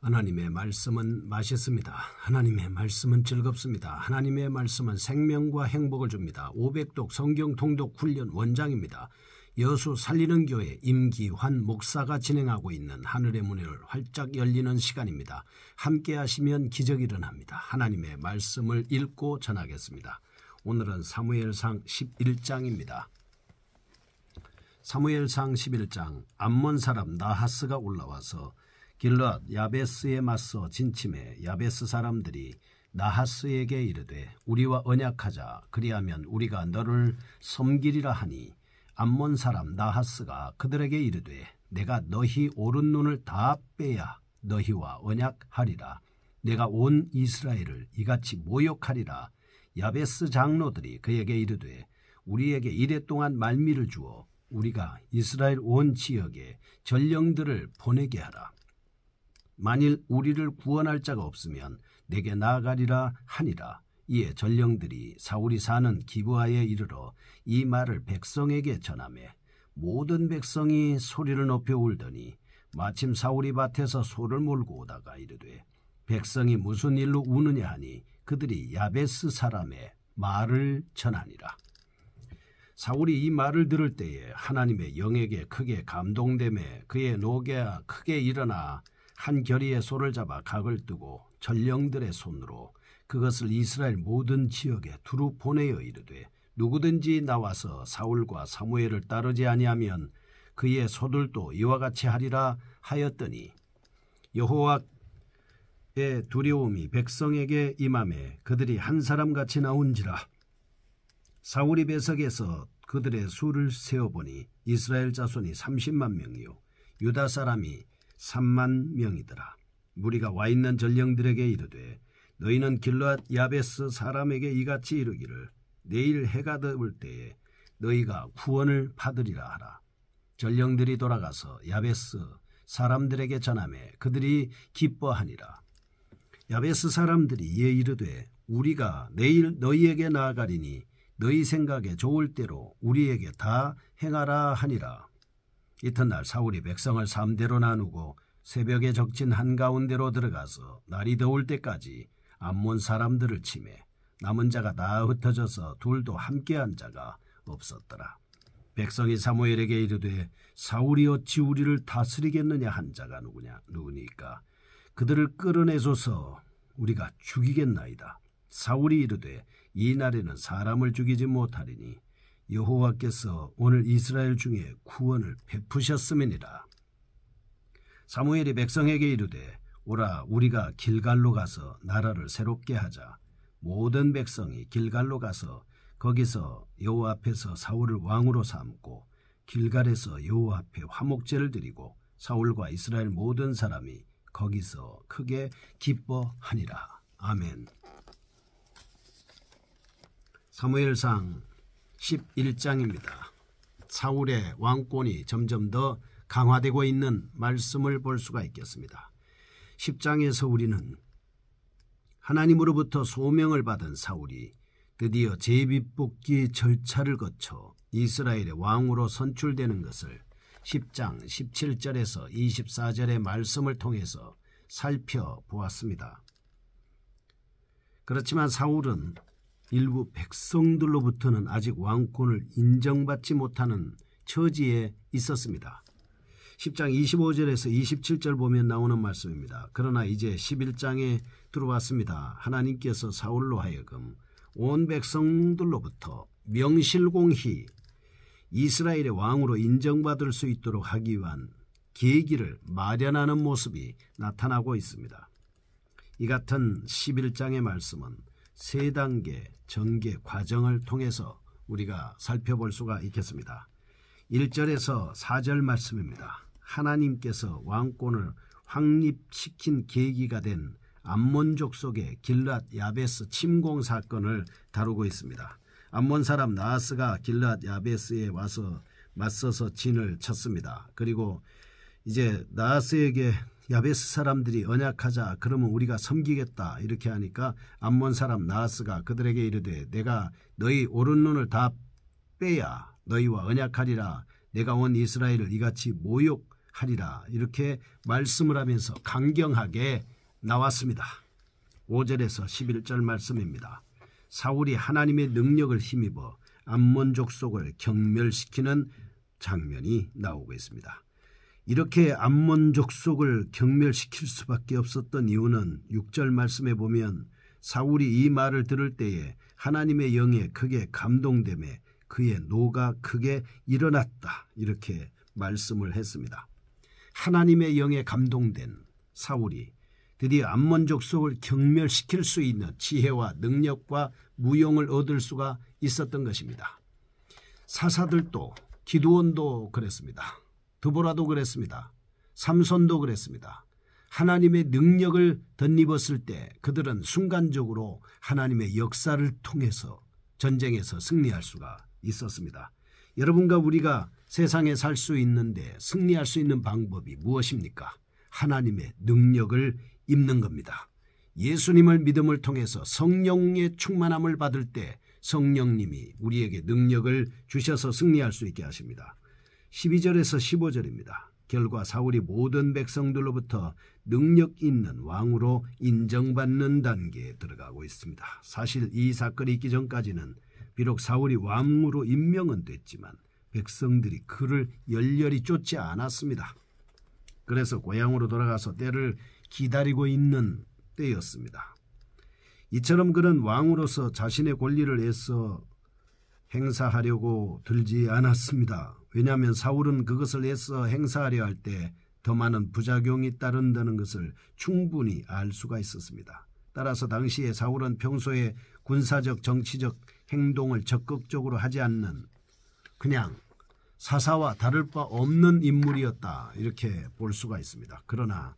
하나님의 말씀은 맛있습니다. 하나님의 말씀은 즐겁습니다. 하나님의 말씀은 생명과 행복을 줍니다. 500독 성경 통독 훈련 원장입니다. 여수 살리는 교회 임기환 목사가 진행하고 있는 하늘의 문을 활짝 열리는 시간입니다. 함께 하시면 기적이 일어납니다. 하나님의 말씀을 읽고 전하겠습니다. 오늘은 사무엘상 11장입니다. 사무엘상 11장. 암몬 사람 나하스가 올라와서 길르앗 야베스에 맞서 진침해 야베스 사람들이 나하스에게 이르되 우리와 언약하자. 그리하면 우리가 너를 섬기리라 하니 암몬 사람 나하스가 그들에게 이르되 내가 너희 오른 눈을 다 빼야 너희와 언약하리라. 내가 온 이스라엘을 이같이 모욕하리라. 야베스 장로들이 그에게 이르되 우리에게 이랫동안 말미를 주어 우리가 이스라엘 온 지역에 전령들을 보내게 하라. 만일 우리를 구원할 자가 없으면 내게 나아가리라 하니라. 이에 전령들이 사울이 사는 기브아에 이르러 이 말을 백성에게 전하매 모든 백성이 소리를 높여 울더니 마침 사울이 밭에서 소를 몰고 오다가 이르되 백성이 무슨 일로 우느냐 하니 그들이 야베스 사람의 말을 전하니라. 사울이 이 말을 들을 때에 하나님의 영에게 크게 감동되매 그의 노개가 크게 일어나 한 겨리의 소를 잡아 각을 뜨고 전령들의 손으로 그것을 이스라엘 모든 지역에 두루 보내어 이르되 누구든지 나와서 사울과 사무엘을 따르지 아니하면 그의 소들도 이와 같이 하리라 하였더니 여호와의 두려움이 백성에게 임하매 그들이 한 사람같이 나온지라. 사울이 배석에서 그들의 수를 세어보니 이스라엘 자손이 30만 명이요 유다 사람이 3만 명이더라. 무리가 와 있는 전령들에게 이르되 너희는 길르앗 야베스 사람에게 이같이 이르기를 내일 해가 될 때에 너희가 구원을 받으리라 하라. 전령들이 돌아가서 야베스 사람들에게 전하매 그들이 기뻐하니라. 야베스 사람들이 이에 이르되 우리가 내일 너희에게 나아가리니 너희 생각에 좋을 대로 우리에게 다 행하라 하니라. 이튿날 사울이 백성을 3대로 나누고 새벽에 적진 한가운데로 들어가서 날이 더울 때까지 암몬 사람들을 치매 남은 자가 다 흩어져서 둘도 함께한 자가 없었더라. 백성이 사무엘에게 이르되 사울이 어찌 우리를 다스리겠느냐 한 자가 누구니까 그들을 끌어내소서 우리가 죽이겠나이다. 사울이 이르되 이 날에는 사람을 죽이지 못하리니 여호와께서 오늘 이스라엘 중에 구원을 베푸셨음이니라. 사무엘이 백성에게 이르되 오라 우리가 길갈로 가서 나라를 새롭게 하자. 모든 백성이 길갈로 가서 거기서 여호와 앞에서 사울을 왕으로 삼고 길갈에서 여호와 앞에 화목제를 드리고 사울과 이스라엘 모든 사람이 거기서 크게 기뻐하니라. 아멘. 사무엘상 11장입니다. 사울의 왕권이 점점 더 강화되고 있는 말씀을 볼 수가 있겠습니다. 10장에서 우리는 하나님으로부터 소명을 받은 사울이 드디어 제비뽑기 절차를 거쳐 이스라엘의 왕으로 선출되는 것을 10장 17절에서 24절의 말씀을 통해서 살펴보았습니다. 그렇지만 사울은 일부 백성들로부터는 아직 왕권을 인정받지 못하는 처지에 있었습니다. 10장 25절에서 27절 보면 나오는 말씀입니다. 그러나 이제 11장에 들어왔습니다. 하나님께서 사울로 하여금 온 백성들로부터 명실공히 이스라엘의 왕으로 인정받을 수 있도록 하기 위한 계기를 마련하는 모습이 나타나고 있습니다. 이 같은 11장의 말씀은 세 단계 전개 과정을 통해서 우리가 살펴볼 수가 있겠습니다. 1절에서 4절 말씀입니다. 하나님께서 왕권을 확립시킨 계기가 된 암몬 족속의 길르앗 야베스 침공 사건을 다루고 있습니다. 암몬 사람 나하스가 길르앗 야베스에 와서 맞서서 진을 쳤습니다. 그리고 이제 나하스에게 야베스 사람들이 언약하자 그러면 우리가 섬기겠다 이렇게 하니까 암몬 사람 나하스가 그들에게 이르되 내가 너희 오른 눈을 다 빼야 너희와 언약하리라. 내가 온 이스라엘을 이같이 모욕 하리라 이렇게 말씀을 하면서 강경하게 나왔습니다. 5절에서 11절 말씀입니다. 사울이 하나님의 능력을 힘입어 암몬 족속을 경멸시키는 장면이 나오고 있습니다. 이렇게 암몬 족속을 경멸시킬 수밖에 없었던 이유는 6절 말씀에 보면 사울이 이 말을 들을 때에 하나님의 영에 크게 감동되매 그의 노가 크게 일어났다 이렇게 말씀을 했습니다. 하나님의 영에 감동된 사울이 드디어 암몬 족속을 경멸시킬 수 있는 지혜와 능력과 무용을 얻을 수가 있었던 것입니다. 사사들도 기드온도 그랬습니다. 드보라도 그랬습니다. 삼손도 그랬습니다. 하나님의 능력을 덧입었을 때 그들은 순간적으로 하나님의 역사를 통해서 전쟁에서 승리할 수가 있었습니다. 여러분과 우리가 세상에 살 수 있는데 승리할 수 있는 방법이 무엇입니까? 하나님의 능력을 입는 겁니다. 예수님을 믿음을 통해서 성령의 충만함을 받을 때 성령님이 우리에게 능력을 주셔서 승리할 수 있게 하십니다. 12절에서 15절입니다. 결과 사울이 모든 백성들로부터 능력 있는 왕으로 인정받는 단계에 들어가고 있습니다. 사실 이 사건이 있기 전까지는 비록 사울이 왕으로 임명은 됐지만 백성들이 그를 열렬히 쫓지 않았습니다. 그래서 고향으로 돌아가서 때를 기다리고 있는 때였습니다. 이처럼 그는 왕으로서 자신의 권리를 애써 행사하려고 들지 않았습니다. 왜냐하면 사울은 그것을 애써 행사하려 할 때 더 많은 부작용이 따른다는 것을 충분히 알 수가 있었습니다. 따라서 당시에 사울은 평소에 군사적 정치적 행동을 적극적으로 하지 않는 그냥 사사와 다를 바 없는 인물이었다 이렇게 볼 수가 있습니다. 그러나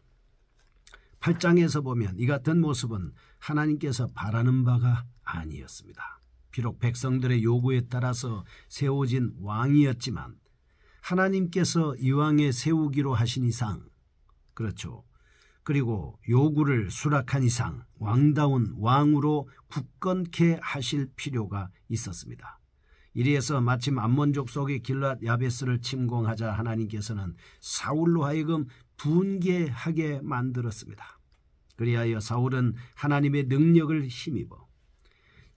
8장에서 보면 이 같은 모습은 하나님께서 바라는 바가 아니었습니다. 비록 백성들의 요구에 따라서 세워진 왕이었지만 하나님께서 이 왕에 세우기로 하신 이상, 그렇죠. 그리고 요구를 수락한 이상 왕다운 왕으로 굳건케 하실 필요가 있었습니다. 이리해서 마침 암몬 족속의 길앗 야베스를 침공하자 하나님께서는 사울로 하여금 분개하게 만들었습니다. 그리하여 사울은 하나님의 능력을 힘입어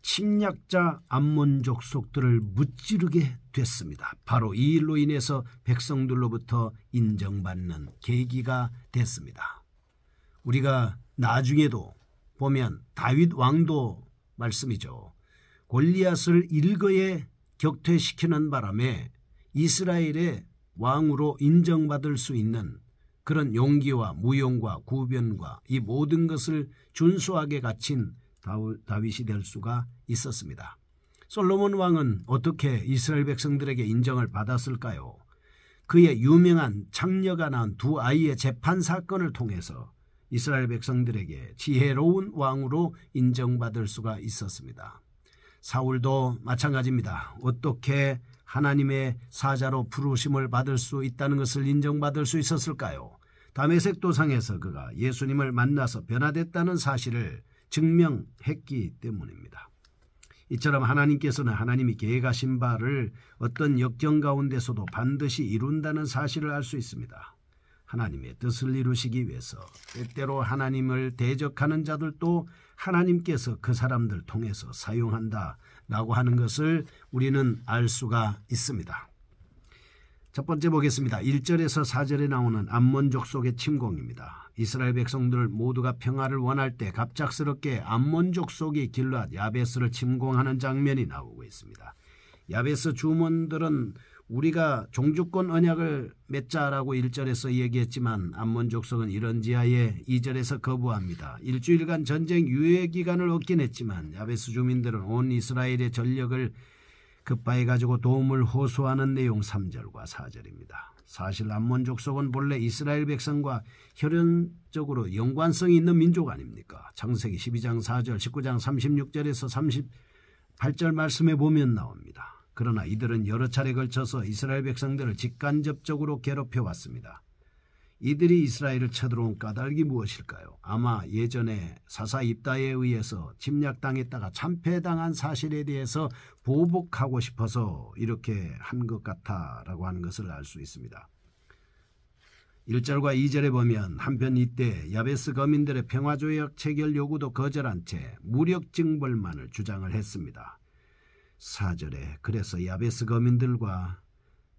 침략자 암몬 족속들을 무찌르게 됐습니다. 바로 이 일로 인해서 백성들로부터 인정받는 계기가 됐습니다. 우리가 나중에도 보면 다윗 왕도 말씀이죠. 골리앗을 일거에 격퇴시키는 바람에 이스라엘의 왕으로 인정받을 수 있는 그런 용기와 무용과 구변과 이 모든 것을 준수하게 갖춘 다윗이 될 수가 있었습니다. 솔로몬 왕은 어떻게 이스라엘 백성들에게 인정을 받았을까요? 그의 유명한 장녀가 낳은 두 아이의 재판 사건을 통해서 이스라엘 백성들에게 지혜로운 왕으로 인정받을 수가 있었습니다. 사울도 마찬가지입니다. 어떻게 하나님의 사자로 부르심을 받을 수 있다는 것을 인정받을 수 있었을까요? 다메섹 도상에서 그가 예수님을 만나서 변화됐다는 사실을 증명했기 때문입니다. 이처럼 하나님께서는 하나님이 계획하신 바를 어떤 역경 가운데서도 반드시 이룬다는 사실을 알 수 있습니다. 하나님의 뜻을 이루시기 위해서 때때로 하나님을 대적하는 자들도 하나님께서 그 사람들 통해서 사용한다라고 하는 것을 우리는 알 수가 있습니다. 첫 번째 보겠습니다. 1절에서 4절에 나오는 암몬 족속의 침공입니다. 이스라엘 백성들 모두가 평화를 원할 때 갑작스럽게 암몬 족속이 길앗 야베스를 침공하는 장면이 나오고 있습니다. 야베스 주문들은 우리가 종주권 언약을 맺자라고 1절에서 얘기했지만 암몬 족속은 이런 지하에 2절에서 거부합니다. 일주일간 전쟁 유예 기간을 얻긴 했지만 야베스 주민들은 온 이스라엘의 전력을 급파해 가지고 도움을 호소하는 내용 3절과 4절입니다. 사실 암몬 족속은 본래 이스라엘 백성과 혈연적으로 연관성이 있는 민족 아닙니까? 창세기 12장 4절, 19장 36절에서 38절 말씀에 보면 나옵니다. 그러나 이들은 여러 차례 걸쳐서 이스라엘 백성들을 직간접적으로 괴롭혀왔습니다. 이들이 이스라엘을 쳐들어온 까닭이 무엇일까요? 아마 예전에 사사 입다에 의해서 침략당했다가 참패당한 사실에 대해서 보복하고 싶어서 이렇게 한 것 같다라고 하는 것을 알 수 있습니다. 1절과 2절에 보면 한편 이때 야베스 거민들의 평화조약 체결 요구도 거절한 채 무력 징벌만을 주장을 했습니다. 4절에 그래서 야베스 거민들과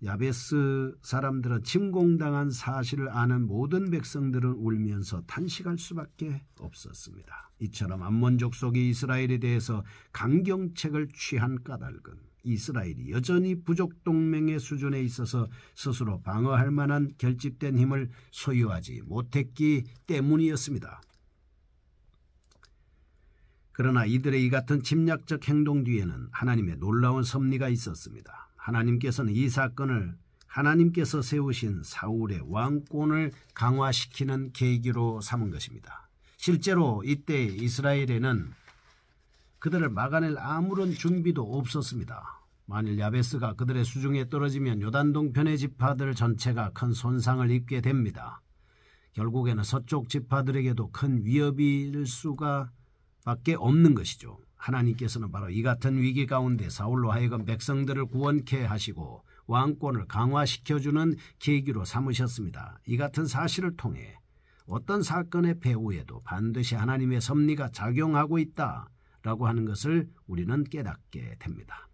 야베스 사람들은 침공당한 사실을 아는 모든 백성들은 울면서 탄식할 수밖에 없었습니다. 이처럼 암몬족 속의 이스라엘에 대해서 강경책을 취한 까닭은 이스라엘이 여전히 부족 동맹의 수준에 있어서 스스로 방어할 만한 결집된 힘을 소유하지 못했기 때문이었습니다. 그러나 이들의 이 같은 침략적 행동 뒤에는 하나님의 놀라운 섭리가 있었습니다. 하나님께서는 이 사건을 하나님께서 세우신 사울의 왕권을 강화시키는 계기로 삼은 것입니다. 실제로 이때 이스라엘에는 그들을 막아낼 아무런 준비도 없었습니다. 만일 야베스가 그들의 수중에 떨어지면 요단 동편의 지파들 전체가 큰 손상을 입게 됩니다. 결국에는 서쪽 지파들에게도 큰 위협일 수가 밖에 없는 것이죠. 하나님께서는 바로 이 같은 위기 가운데 사울로 하여금 백성들을 구원케 하시고 왕권을 강화시켜주는 계기로 삼으셨습니다. 이 같은 사실을 통해 어떤 사건의 배후에도 반드시 하나님의 섭리가 작용하고 있다라고 하는 것을 우리는 깨닫게 됩니다.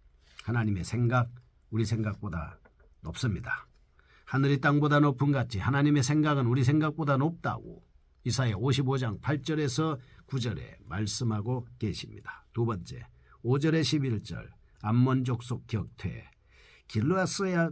하나님의 생각, 우리 생각보다 높습니다. 하늘이 땅보다 높은 같이 하나님의 생각은 우리 생각보다 높다고 이사야 55장 8절에서 9절에 말씀하고 계십니다. 두 번째, 5절에 11절 암몬 족속 격퇴. 길르앗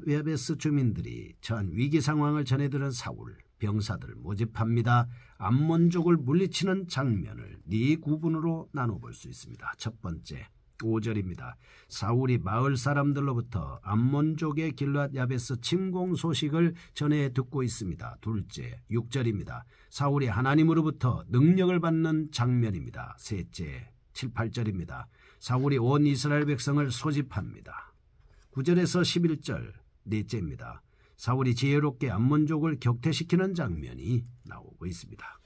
야베스 주민들이 처한 위기 상황을 전해들은 사울 병사들 모집합니다. 암몬족을 물리치는 장면을 네 구분으로 나눠볼 수 있습니다. 첫 번째, 5절입니다. 사울이 마을 사람들로부터 암몬족의 길르앗 야베스 침공 소식을 전해 듣고 있습니다. 둘째, 6절입니다. 사울이 하나님으로부터 능력을 받는 장면입니다. 셋째, 7, 8절입니다. 사울이 온 이스라엘 백성을 소집합니다. 9절에서 11절, 넷째입니다. 사울이 지혜롭게 암몬족을 격퇴시키는 장면이 나오고 있습니다.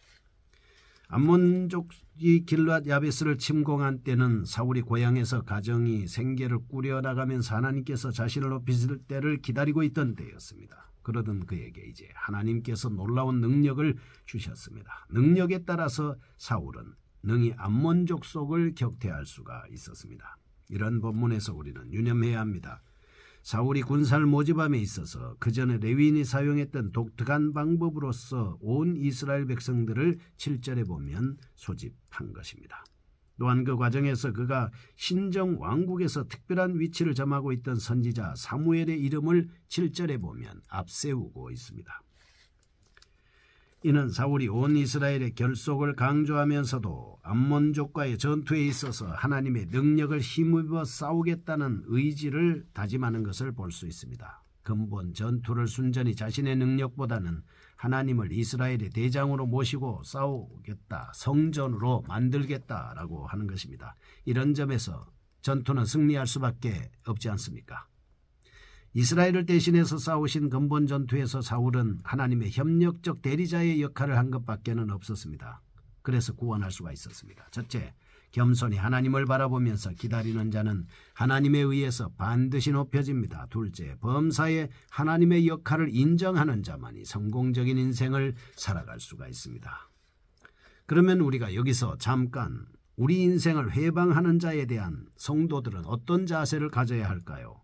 암몬족이 길르앗 야베스를 침공한 때는 사울이 고향에서 가정이 생계를 꾸려나가면서 하나님께서 자신을 높이실 때를 기다리고 있던 때였습니다. 그러던 그에게 이제 하나님께서 놀라운 능력을 주셨습니다. 능력에 따라서 사울은 능히 암몬족 속을 격퇴할 수가 있었습니다. 이런 본문에서 우리는 유념해야 합니다. 사울이 군사를 모집함에 있어서 그 전에 레위인이 사용했던 독특한 방법으로서 온 이스라엘 백성들을 7절에 보면 소집한 것입니다. 또한 그 과정에서 그가 신정 왕국에서 특별한 위치를 점하고 있던 선지자 사무엘의 이름을 7절에 보면 앞세우고 있습니다. 이는 사울이 온 이스라엘의 결속을 강조하면서도 암몬족과의 전투에 있어서 하나님의 능력을 힘입어 싸우겠다는 의지를 다짐하는 것을 볼 수 있습니다. 근본 전투를 순전히 자신의 능력보다는 하나님을 이스라엘의 대장으로 모시고 싸우겠다, 성전으로 만들겠다라고 하는 것입니다. 이런 점에서 전투는 승리할 수밖에 없지 않습니까? 이스라엘을 대신해서 싸우신 근본 전투에서 사울은 하나님의 협력적 대리자의 역할을 한 것밖에는 없었습니다. 그래서 구원할 수가 있었습니다. 첫째, 겸손히 하나님을 바라보면서 기다리는 자는 하나님에 의해서 반드시 높여집니다. 둘째, 범사에 하나님의 역할을 인정하는 자만이 성공적인 인생을 살아갈 수가 있습니다. 그러면 우리가 여기서 잠깐 우리 인생을 회방하는 자에 대한 성도들은 어떤 자세를 가져야 할까요?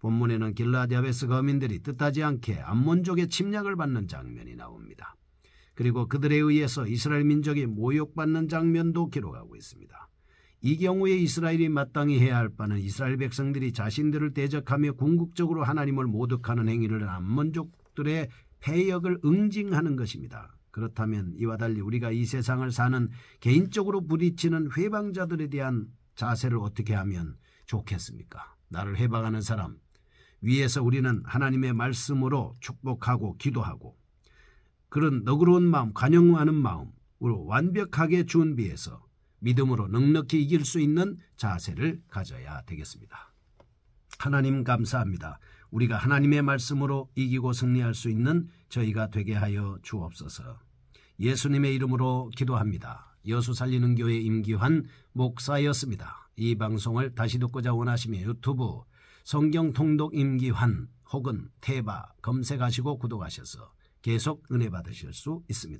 본문에는 길르앗 야베스 거민들이 뜻하지 않게 암몬족의 침략을 받는 장면이 나옵니다. 그리고 그들에 의해서 이스라엘 민족이 모욕받는 장면도 기록하고 있습니다. 이 경우에 이스라엘이 마땅히 해야 할 바는 이스라엘 백성들이 자신들을 대적하며 궁극적으로 하나님을 모독하는 행위를 한 암몬족들의 패역을 응징하는 것입니다. 그렇다면 이와 달리 우리가 이 세상을 사는 개인적으로 부딪히는 회방자들에 대한 자세를 어떻게 하면 좋겠습니까? 나를 회방하는 사람, 위에서 우리는 하나님의 말씀으로 축복하고 기도하고 그런 너그러운 마음, 관용하는 마음으로 완벽하게 준비해서 믿음으로 넉넉히 이길 수 있는 자세를 가져야 되겠습니다. 하나님 감사합니다. 우리가 하나님의 말씀으로 이기고 승리할 수 있는 저희가 되게 하여 주옵소서. 예수님의 이름으로 기도합니다. 여수 살리는 교회 임기환 목사였습니다. 이 방송을 다시 듣고자 원하시면 유튜브 성경통독 임기환 혹은 태바 검색하시고 구독하셔서 계속 은혜 받으실 수 있습니다.